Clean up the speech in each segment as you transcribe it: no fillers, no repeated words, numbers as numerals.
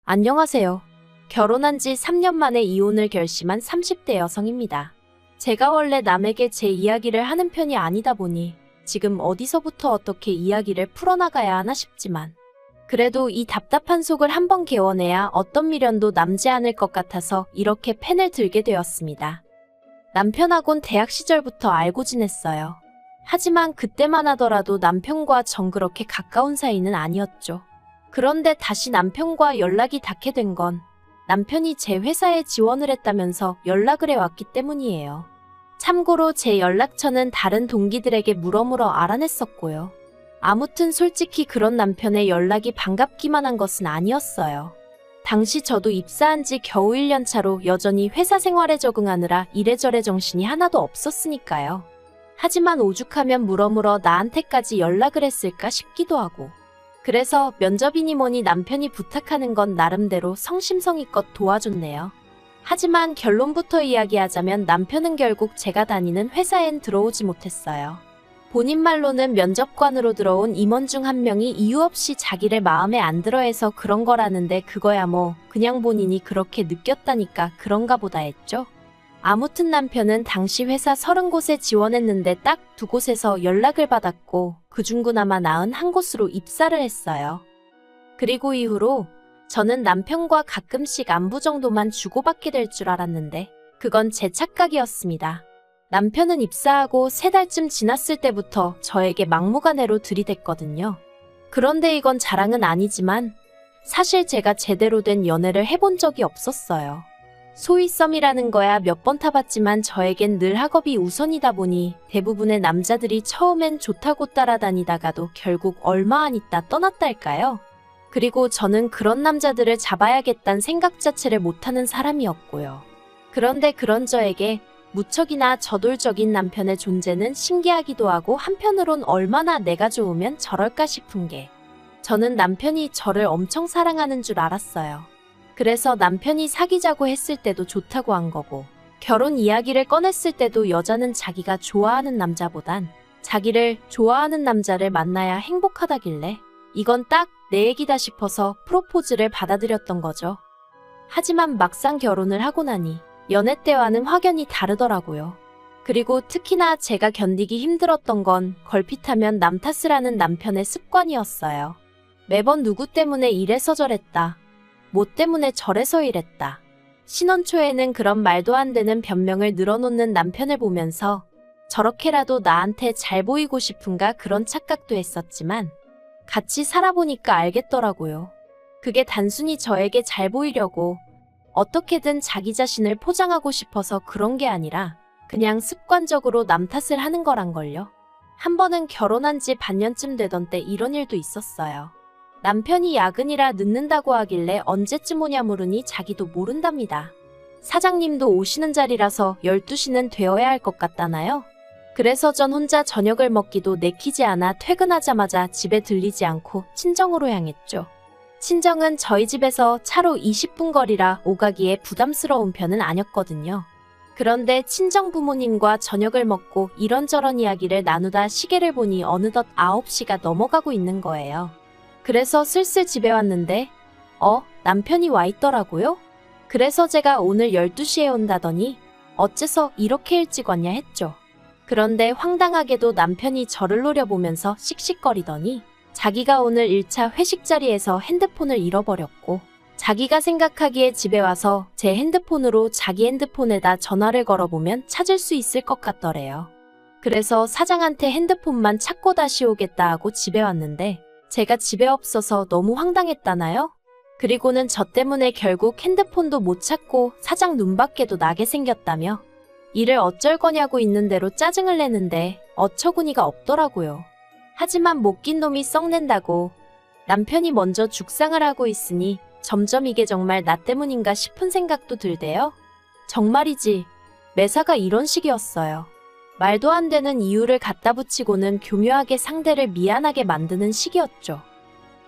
안녕하세요. 결혼한 지 3년 만에 이혼을 결심한 30대 여성입니다. 제가 원래 남에게 제 이야기를 하는 편이 아니다 보니 지금 어디서부터 어떻게 이야기를 풀어나가야 하나 싶지만 그래도 이 답답한 속을 한번 개워내야 어떤 미련도 남지 않을 것 같아서 이렇게 펜을 들게 되었습니다. 남편하곤 대학 시절부터 알고 지냈어요. 하지만 그때만 하더라도 남편과 전 그렇게 가까운 사이는 아니었죠. 그런데 다시 남편과 연락이 닿게 된 건 남편이 제 회사에 지원을 했다면서 연락을 해왔기 때문이에요. 참고로 제 연락처는 다른 동기들에게 물어물어 알아냈었고요. 아무튼 솔직히 그런 남편의 연락이 반갑기만 한 것은 아니었어요. 당시 저도 입사한 지 겨우 1년 차로 여전히 회사 생활에 적응하느라 이래저래 정신이 하나도 없었으니까요. 하지만 오죽하면 물어물어 나한테까지 연락을 했을까 싶기도 하고. 그래서 면접이니 뭐니 남편이 부탁하는 건 나름대로 성심성의껏 도와줬네요. 하지만 결론부터 이야기하자면 남편은 결국 제가 다니는 회사엔 들어오지 못했어요. 본인 말로는 면접관으로 들어온 임원 중 한 명이 이유 없이 자기를 마음에 안 들어 해서 그런 거라는데 그거야 뭐 그냥 본인이 그렇게 느꼈다니까 그런가 보다 했죠. 아무튼 남편은 당시 회사 30곳에 지원했는데 딱 2곳에서 연락을 받았고 그중 그나마 나은 한 곳으로 입사를 했어요. 그리고 이후로 저는 남편과 가끔씩 안부 정도만 주고받게 될 줄 알았는데 그건 제 착각이었습니다. 남편은 입사하고 3달쯤 지났을 때부터 저에게 막무가내로 들이댔거든요. 그런데 이건 자랑은 아니지만 사실 제가 제대로 된 연애를 해본 적이 없었어요. 소위 썸이라는 거야 몇 번 타봤지만 저에겐 늘 학업이 우선이다 보니 대부분의 남자들이 처음엔 좋다고 따라다니다가도 결국 얼마 안 있다 떠났달까요? 그리고 저는 그런 남자들을 잡아야겠다는 생각 자체를 못하는 사람이었고요. 그런데 그런 저에게 무척이나 저돌적인 남편의 존재는 신기하기도 하고 한편으론 얼마나 내가 좋으면 저럴까 싶은 게 저는 남편이 저를 엄청 사랑하는 줄 알았어요. 그래서 남편이 사귀자고 했을 때도 좋다고 한 거고 결혼 이야기를 꺼냈을 때도 여자는 자기가 좋아하는 남자보단 자기를 좋아하는 남자를 만나야 행복하다길래 이건 딱 내 얘기다 싶어서 프로포즈를 받아들였던 거죠. 하지만 막상 결혼을 하고 나니 연애 때와는 확연히 다르더라고요. 그리고 특히나 제가 견디기 힘들었던 건 걸핏하면 남 탓을 하는 남편의 습관이었어요. 매번 누구 때문에 이래서 저랬다. 뭐 때문에 저래서 이랬다. 신혼 초에는 그런 말도 안 되는 변명을 늘어놓는 남편을 보면서 저렇게라도 나한테 잘 보이고 싶은가 그런 착각도 했었지만 같이 살아보니까 알겠더라고요. 그게 단순히 저에게 잘 보이려고 어떻게든 자기 자신을 포장하고 싶어서 그런 게 아니라 그냥 습관적으로 남 탓을 하는 거란걸요. 한 번은 결혼한 지 반년쯤 되던 때 이런 일도 있었어요. 남편이 야근이라 늦는다고 하길래 언제쯤 오냐 물으니 자기도 모른답니다. 사장님도 오시는 자리라서 12시는 되어야 할 것 같다나요? 그래서 전 혼자 저녁을 먹기도 내키지 않아 퇴근하자마자 집에 들리지 않고 친정으로 향했죠. 친정은 저희 집에서 차로 20분 거리라 오가기에 부담스러운 편은 아니었거든요. 그런데 친정 부모님과 저녁을 먹고 이런저런 이야기를 나누다 시계를 보니 어느덧 9시가 넘어가고 있는 거예요. 그래서 슬슬 집에 왔는데 남편이 와 있더라고요. 그래서 제가 오늘 12시에 온다더니 어째서 이렇게 일찍 왔냐 했죠. 그런데 황당하게도 남편이 저를 노려보면서 씩씩거리더니 자기가 오늘 1차 회식 자리에서 핸드폰을 잃어버렸고 자기가 생각하기에 집에 와서 제 핸드폰으로 자기 핸드폰에다 전화를 걸어보면 찾을 수 있을 것 같더래요. 그래서 사장한테 핸드폰만 찾고 다시 오겠다 하고 집에 왔는데 제가 집에 없어서 너무 황당했다나요? 그리고는 저 때문에 결국 핸드폰도 못 찾고 사장 눈밖에도 나게 생겼다며 일을 어쩔 거냐고 있는 대로 짜증을 내는데 어처구니가 없더라고요. 하지만 못 낀 놈이 썩낸다고 남편이 먼저 죽상을 하고 있으니 점점 이게 정말 나 때문인가 싶은 생각도 들대요. 정말이지 매사가 이런 식이었어요. 말도 안 되는 이유를 갖다 붙이고는 교묘하게 상대를 미안하게 만드는 식이었죠.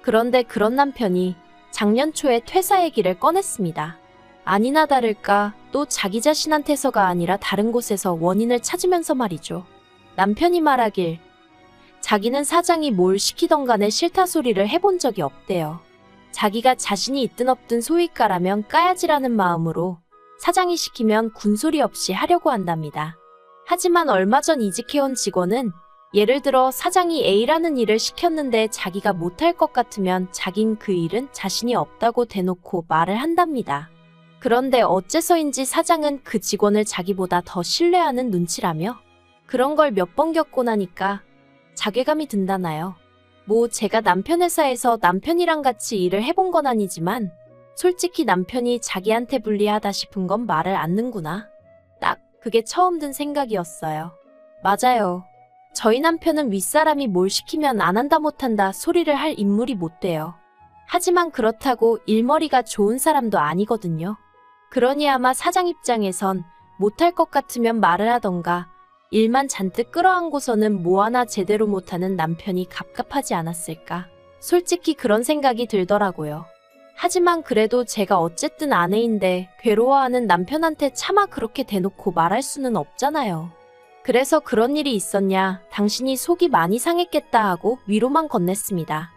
그런데 그런 남편이 작년 초에 퇴사 얘기를 꺼냈습니다. 아니나 다를까 또 자기 자신한테서가 아니라 다른 곳에서 원인을 찾으면서 말이죠. 남편이 말하길 자기는 사장이 뭘 시키던 간에 싫다 소리를 해본 적이 없대요. 자기가 자신이 있든 없든 소위과라면 까야지라는 마음으로 사장이 시키면 군소리 없이 하려고 한답니다. 하지만 얼마 전 이직해온 직원은 예를 들어 사장이 A라는 일을 시켰는데 자기가 못할 것 같으면 자긴 그 일은 자신이 없다고 대놓고 말을 한답니다. 그런데 어째서인지 사장은 그 직원을 자기보다 더 신뢰하는 눈치라며 그런 걸 몇 번 겪고 나니까 자괴감이 든다나요. 뭐 제가 남편 회사에서 남편이랑 같이 일을 해본 건 아니지만 솔직히 남편이 자기한테 불리하다 싶은 건 말을 않는구나. 딱 그게 처음 든 생각이었어요. 맞아요. 저희 남편은 윗사람이 뭘 시키면 안 한다 못한다 소리를 할 인물이 못 돼요. 하지만 그렇다고 일머리가 좋은 사람도 아니거든요. 그러니 아마 사장 입장에선 못할 것 같으면 말을 하던가 일만 잔뜩 끌어안고서는 뭐 하나 제대로 못하는 남편이 갑갑하지 않았을까. 솔직히 그런 생각이 들더라고요. 하지만 그래도 제가 어쨌든 아내인데 괴로워하는 남편한테 차마 그렇게 대놓고 말할 수는 없잖아요. 그래서 그런 일이 있었냐, 당신이 속이 많이 상했겠다 하고 위로만 건넸습니다.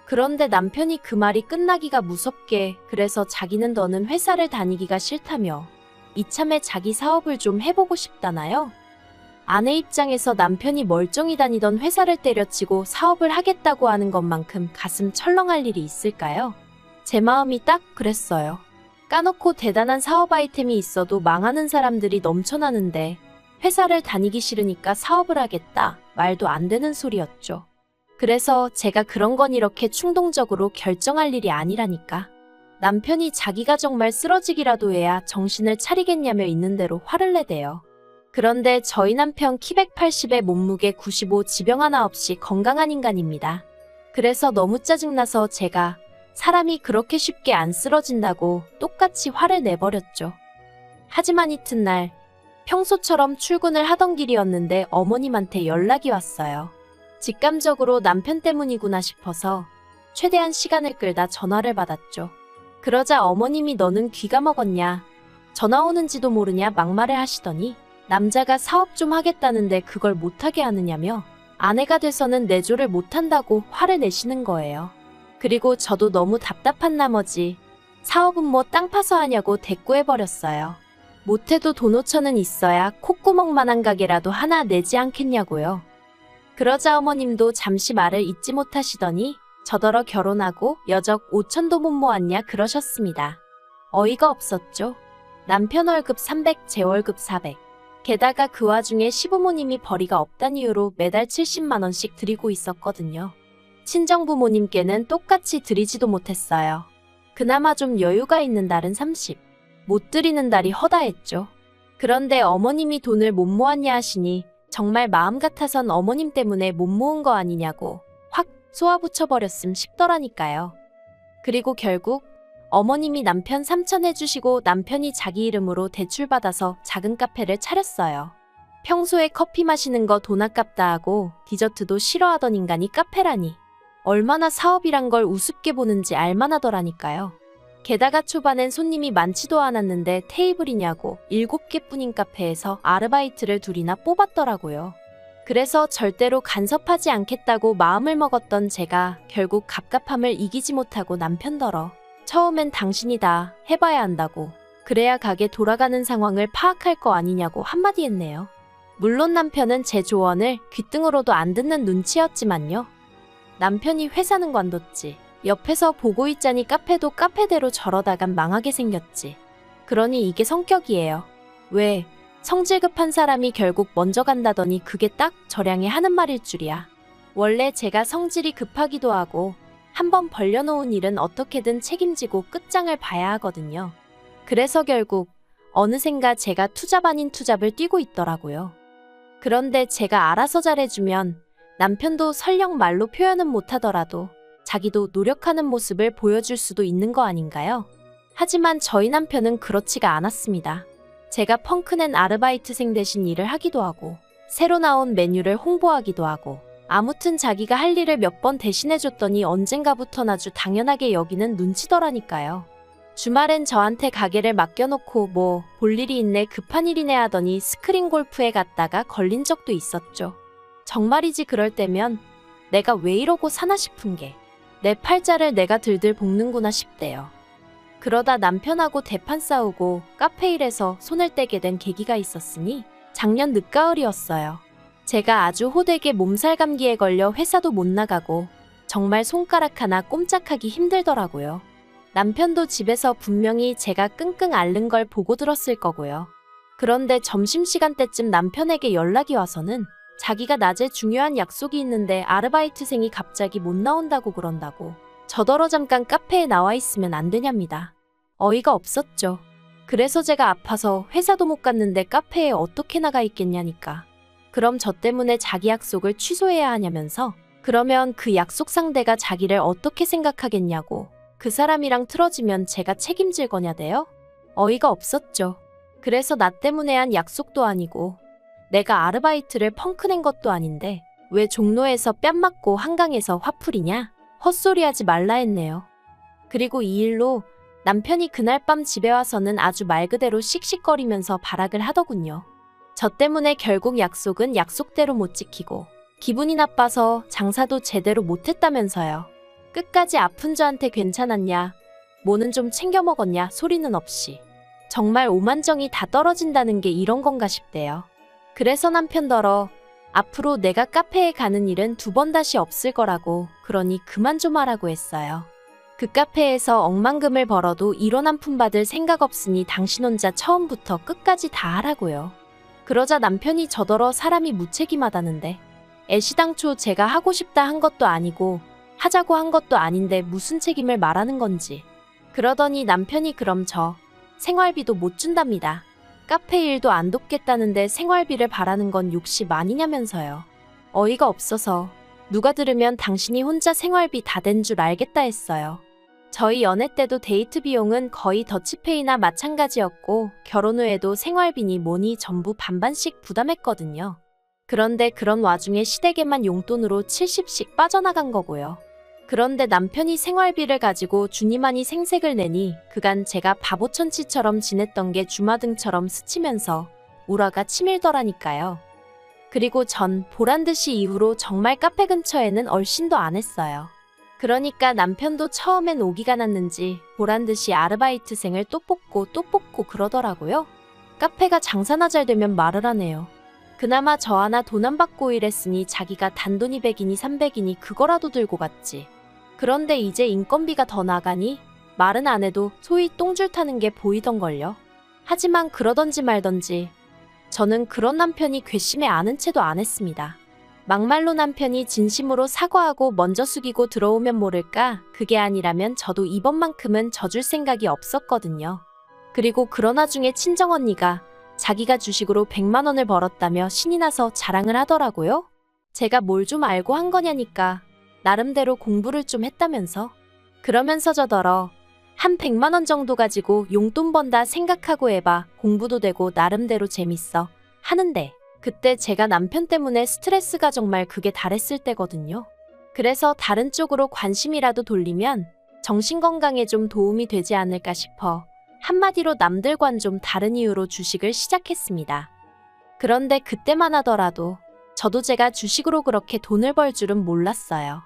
그런데 남편이 그 말이 끝나기가 무섭게 그래서 자기는 더는 회사를 다니기가 싫다며 이참에 자기 사업을 좀 해보고 싶다나요? 아내 입장에서 남편이 멀쩡히 다니던 회사를 때려치고 사업을 하겠다고 하는 것만큼 가슴 철렁할 일이 있을까요? 제 마음이 딱 그랬어요. 까놓고 대단한 사업 아이템이 있어도 망하는 사람들이 넘쳐나는데 회사를 다니기 싫으니까 사업을 하겠다. 말도 안 되는 소리였죠. 그래서 제가 그런 건 이렇게 충동적으로 결정할 일이 아니라니까. 남편이 자기가 정말 쓰러지기라도 해야 정신을 차리겠냐며 있는 대로 화를 내대요. 그런데 저희 남편 키 180에 몸무게 95 지병 하나 없이 건강한 인간입니다. 그래서 너무 짜증나서 제가 사람이 그렇게 쉽게 안 쓰러진다고 똑같이 화를 내버렸죠. 하지만 이튿날 평소처럼 출근을 하던 길이었는데 어머님한테 연락이 왔어요. 직감적으로 남편 때문이구나 싶어서 최대한 시간을 끌다 전화를 받았죠. 그러자 어머님이 너는 귀가 먹었냐? 전화 오는지도 모르냐 막말을 하시더니 남자가 사업 좀 하겠다는데 그걸 못하게 하느냐며 아내가 돼서는 내조를 못한다고 화를 내시는 거예요. 그리고 저도 너무 답답한 나머지 사업은 뭐 땅 파서 하냐고 대꾸해버렸어요. 못해도 돈 5천은 있어야 콧구멍만한 가게라도 하나 내지 않겠냐고요. 그러자 어머님도 잠시 말을 잊지 못하시더니 저더러 결혼하고 여적 5천도 못 모았냐 그러셨습니다. 어이가 없었죠. 남편 월급 300, 제 월급 400. 게다가 그 와중에 시부모님이 벌이가 없단 이유로 매달 70만 원씩 드리고 있었거든요. 친정부모님께는 똑같이 드리지도 못했어요. 그나마 좀 여유가 있는 달은 30. 못 드리는 달이 허다했죠. 그런데 어머님이 돈을 못 모았냐 하시니 정말 마음 같아선 어머님 때문에 못 모은 거 아니냐고 확 쏘아붙여버렸음 싶더라니까요. 그리고 결국 어머님이 남편 3천 해주시고 남편이 자기 이름으로 대출받아서 작은 카페를 차렸어요. 평소에 커피 마시는 거 돈 아깝다 하고 디저트도 싫어하던 인간이 카페라니. 얼마나 사업이란 걸 우습게 보는지 알만하더라니까요. 게다가 초반엔 손님이 많지도 않았는데 테이블이냐고 7개뿐인 카페에서 아르바이트를 2이나 뽑았더라고요. 그래서 절대로 간섭하지 않겠다고 마음을 먹었던 제가 결국 갑갑함을 이기지 못하고 남편더러 처음엔 당신이다 해봐야 한다고 그래야 가게 돌아가는 상황을 파악할 거 아니냐고 한마디 했네요. 물론 남편은 제 조언을 귓등으로도 안 듣는 눈치였지만요. 남편이 회사는 관뒀지. 옆에서 보고 있자니 카페도 카페대로 저러다간 망하게 생겼지. 그러니 이게 성격이에요. 왜? 성질 급한 사람이 결국 먼저 간다더니 그게 딱 저량에 하는 말일 줄이야. 원래 제가 성질이 급하기도 하고 한번 벌려놓은 일은 어떻게든 책임지고 끝장을 봐야 하거든요. 그래서 결국 어느샌가 제가 투잡 아닌 투잡을 뛰고 있더라고요. 그런데 제가 알아서 잘해주면 남편도 설령 말로 표현은 못하더라도 자기도 노력하는 모습을 보여줄 수도 있는 거 아닌가요? 하지만 저희 남편은 그렇지가 않았습니다. 제가 펑크낸 아르바이트생 대신 일을 하기도 하고 새로 나온 메뉴를 홍보하기도 하고 아무튼 자기가 할 일을 몇 번 대신해줬더니 언젠가부턴 아주 당연하게 여기는 눈치더라니까요. 주말엔 저한테 가게를 맡겨놓고 뭐 볼 일이 있네 급한 일이네 하더니 스크린 골프에 갔다가 걸린 적도 있었죠. 정말이지 그럴 때면 내가 왜 이러고 사나 싶은 게 내 팔자를 내가 들들 볶는구나 싶대요. 그러다 남편하고 대판 싸우고 카페 일에서 손을 떼게 된 계기가 있었으니 작년 늦가을이었어요. 제가 아주 호되게 몸살 감기에 걸려 회사도 못 나가고 정말 손가락 하나 꼼짝하기 힘들더라고요. 남편도 집에서 분명히 제가 끙끙 앓는 걸 보고 들었을 거고요. 그런데 점심시간 때쯤 남편에게 연락이 와서는 자기가 낮에 중요한 약속이 있는데 아르바이트생이 갑자기 못 나온다고 그런다고 저더러 잠깐 카페에 나와 있으면 안 되냐입니다. 어이가 없었죠. 그래서 제가 아파서 회사도 못 갔는데 카페에 어떻게 나가 있겠냐니까. 그럼 저 때문에 자기 약속을 취소해야 하냐면서 그러면 그 약속 상대가 자기를 어떻게 생각하겠냐고 그 사람이랑 틀어지면 제가 책임질 거냐대요? 어이가 없었죠. 그래서 나 때문에 한 약속도 아니고 내가 아르바이트를 펑크낸 것도 아닌데 왜 종로에서 뺨 맞고 한강에서 화풀이냐? 헛소리하지 말라 했네요. 그리고 이 일로 남편이 그날 밤 집에 와서는 아주 말 그대로 씩씩거리면서 발악을 하더군요. 저 때문에 결국 약속은 약속대로 못 지키고 기분이 나빠서 장사도 제대로 못했다면서요. 끝까지 아픈 저한테 괜찮았냐? 뭐는 좀 챙겨 먹었냐? 소리는 없이. 정말 오만정이 다 떨어진다는 게 이런 건가 싶대요. 그래서 남편더러 앞으로 내가 카페에 가는 일은 2번 다시 없을 거라고 그러니 그만 좀 하라고 했어요. 그 카페에서 억만금을 벌어도 1원 한 푼 받을 생각 없으니 당신 혼자 처음부터 끝까지 다 하라고요. 그러자 남편이 저더러 사람이 무책임하다는데 애시당초 제가 하고 싶다 한 것도 아니고 하자고 한 것도 아닌데 무슨 책임을 말하는 건지. 그러더니 남편이 그럼 저 생활비도 못 준답니다. 카페 일도 안 돕겠다는데 생활비를 바라는 건 욕심 아니냐면서요. 어이가 없어서 누가 들으면 당신이 혼자 생활비 다 된 줄 알겠다 했어요. 저희 연애 때도 데이트 비용은 거의 더치페이나 마찬가지였고 결혼 후에도 생활비니 뭐니 전부 반반씩 부담했거든요. 그런데 그런 와중에 시댁에만 용돈으로 70씩 빠져나간 거고요. 그런데 남편이 생활비를 가지고 주니마니 생색을 내니 그간 제가 바보천치처럼 지냈던 게 주마등처럼 스치면서 우라가 치밀더라니까요. 그리고 전 보란듯이 이후로 정말 카페 근처에는 얼씬도 안 했어요. 그러니까 남편도 처음엔 오기가 났는지 보란듯이 아르바이트생을 또 뽑고 그러더라고요. 카페가 장사나 잘 되면 말을 하네요. 그나마 저 하나 돈 안 받고 일했으니 자기가 단돈 200이니 300이니 그거라도 들고 갔지. 그런데 이제 인건비가 더 나가니 말은 안 해도 소위 똥줄 타는 게 보이던걸요. 하지만 그러던지 말던지 저는 그런 남편이 괘씸해 아는 채도 안 했습니다. 막말로 남편이 진심으로 사과하고 먼저 숙이고 들어오면 모를까 그게 아니라면 저도 이번만큼은 져줄 생각이 없었거든요. 그리고 그러나 중에 친정언니가 자기가 주식으로 100만 원을 벌었다며 신이 나서 자랑을 하더라고요. 제가 뭘 좀 알고 한 거냐니까 나름대로 공부를 좀 했다면서. 그러면서 저더러 한 100만 원 정도 가지고 용돈 번다 생각하고 해봐. 공부도 되고 나름대로 재밌어. 하는데 그때 제가 남편 때문에 스트레스가 정말 극에 달했을 때거든요. 그래서 다른 쪽으로 관심이라도 돌리면 정신건강에 좀 도움이 되지 않을까 싶어 한마디로 남들과는 좀 다른 이유로 주식을 시작했습니다. 그런데 그때만 하더라도 저도 제가 주식으로 그렇게 돈을 벌 줄은 몰랐어요.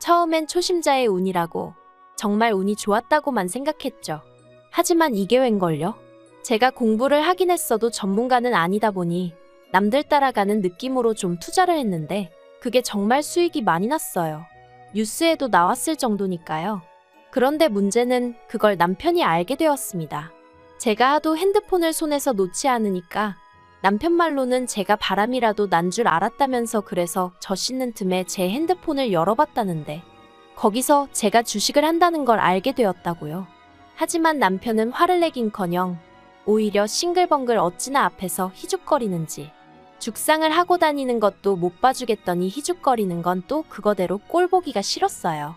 처음엔 초심자의 운이라고 정말 운이 좋았다고만 생각했죠. 하지만 이게 웬걸요? 제가 공부를 하긴 했어도 전문가는 아니다 보니 남들 따라가는 느낌으로 좀 투자를 했는데 그게 정말 수익이 많이 났어요. 뉴스에도 나왔을 정도니까요. 그런데 문제는 그걸 남편이 알게 되었습니다. 제가 하도 핸드폰을 손에서 놓지 않으니까 남편 말로는 제가 바람이라도 난 줄 알았다면서 그래서 저 씻는 틈에 제 핸드폰을 열어봤다는데 거기서 제가 주식을 한다는 걸 알게 되었다고요. 하지만 남편은 화를 내긴커녕 오히려 싱글벙글 어찌나 앞에서 희죽거리는지 죽상을 하고 다니는 것도 못 봐주겠더니 희죽거리는 건 또 그거대로 꼴보기가 싫었어요.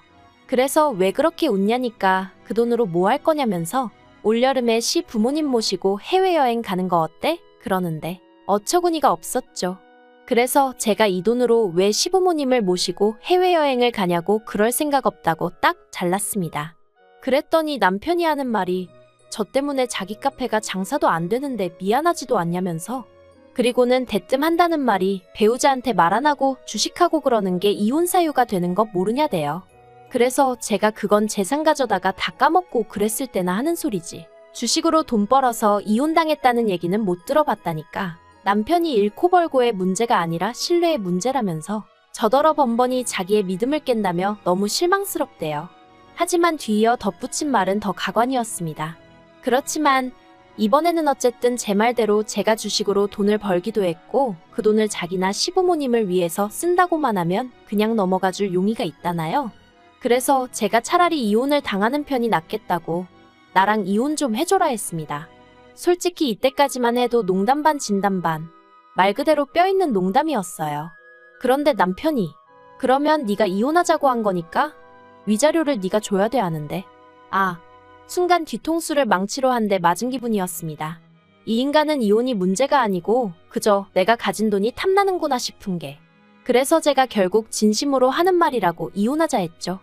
그래서 왜 그렇게 웃냐니까 그 돈으로 뭐 할 거냐면서 올여름에 시 부모님 모시고 해외여행 가는 거 어때? 그러는데 어처구니가 없었죠. 그래서 제가 이 돈으로 왜 시부모님을 모시고 해외여행을 가냐고 그럴 생각 없다고 딱 잘랐습니다. 그랬더니 남편이 하는 말이 저 때문에 자기 카페가 장사도 안 되는데 미안하지도 않냐면서 그리고는 대뜸 한다는 말이 배우자한테 말 안 하고 주식하고 그러는 게 이혼 사유가 되는 거 모르냐대요. 그래서 제가 그건 재산 가져다가 다 까먹고 그랬을 때나 하는 소리지. 주식으로 돈 벌어서 이혼당했다는 얘기는 못 들어봤다니까. 남편이 잃고 벌고의 문제가 아니라 신뢰의 문제라면서 저더러 번번이 자기의 믿음을 깬다며 너무 실망스럽대요. 하지만 뒤이어 덧붙인 말은 더 가관이었습니다. 그렇지만 이번에는 어쨌든 제 말대로 제가 주식으로 돈을 벌기도 했고 그 돈을 자기나 시부모님을 위해서 쓴다고만 하면 그냥 넘어가 줄 용의가 있다나요? 그래서 제가 차라리 이혼을 당하는 편이 낫겠다고 나랑 이혼 좀 해줘라 했습니다. 솔직히 이때까지만 해도 농담 반 진담 반. 말 그대로 뼈있는 농담이었어요. 그런데 남편이 그러면 네가 이혼하자고 한 거니까 위자료를 네가 줘야 돼 하는데 순간 뒤통수를 망치로 한 대 맞은 기분이었습니다. 이 인간은 이혼이 문제가 아니고 그저 내가 가진 돈이 탐나는구나 싶은 게. 그래서 제가 결국 진심으로 하는 말이라고 이혼하자 했죠.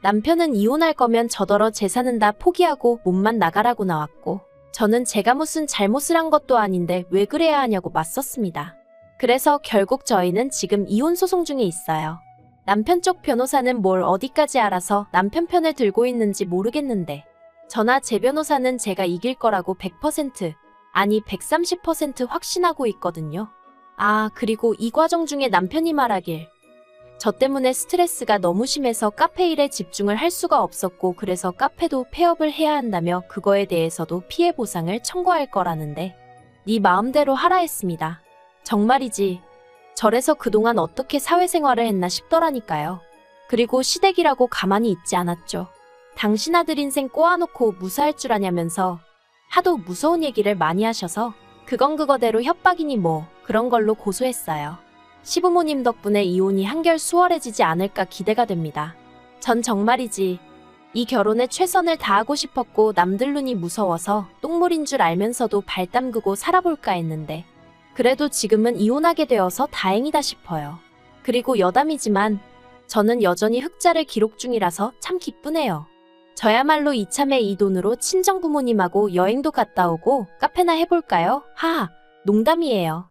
남편은 이혼할 거면 저더러 재산은 다 포기하고 몸만 나가라고 나왔고 저는 제가 무슨 잘못을 한 것도 아닌데 왜 그래야 하냐고 맞섰습니다. 그래서 결국 저희는 지금 이혼 소송 중에 있어요. 남편 쪽 변호사는 뭘 어디까지 알아서 남편 편을 들고 있는지 모르겠는데 저나 제 변호사는 제가 이길 거라고 100% 아니 130% 확신하고 있거든요. 그리고 이 과정 중에 남편이 말하길 저 때문에 스트레스가 너무 심해서 카페 일에 집중을 할 수가 없었고 그래서 카페도 폐업을 해야 한다며 그거에 대해서도 피해 보상을 청구할 거라는데 네 마음대로 하라 했습니다. 정말이지. 저래서 그동안 어떻게 사회생활을 했나 싶더라니까요. 그리고 시댁이라고 가만히 있지 않았죠. 당신 아들 인생 꼬아놓고 무사할 줄 아냐면서 하도 무서운 얘기를 많이 하셔서 그건 그거대로 협박이니 뭐 그런 걸로 고소했어요. 시부모님 덕분에 이혼이 한결 수월해지지 않을까 기대가 됩니다. 전 정말이지 이 결혼에 최선을 다하고 싶었고 남들 눈이 무서워서 똥물인 줄 알면서도 발 담그고 살아볼까 했는데 그래도 지금은 이혼하게 되어서 다행이다 싶어요. 그리고 여담이지만 저는 여전히 흑자를 기록 중이라서 참 기쁘네요. 저야말로 이참에 이 돈으로 친정부모님하고 여행도 갔다 오고 카페나 해볼까요? 하하, 농담이에요.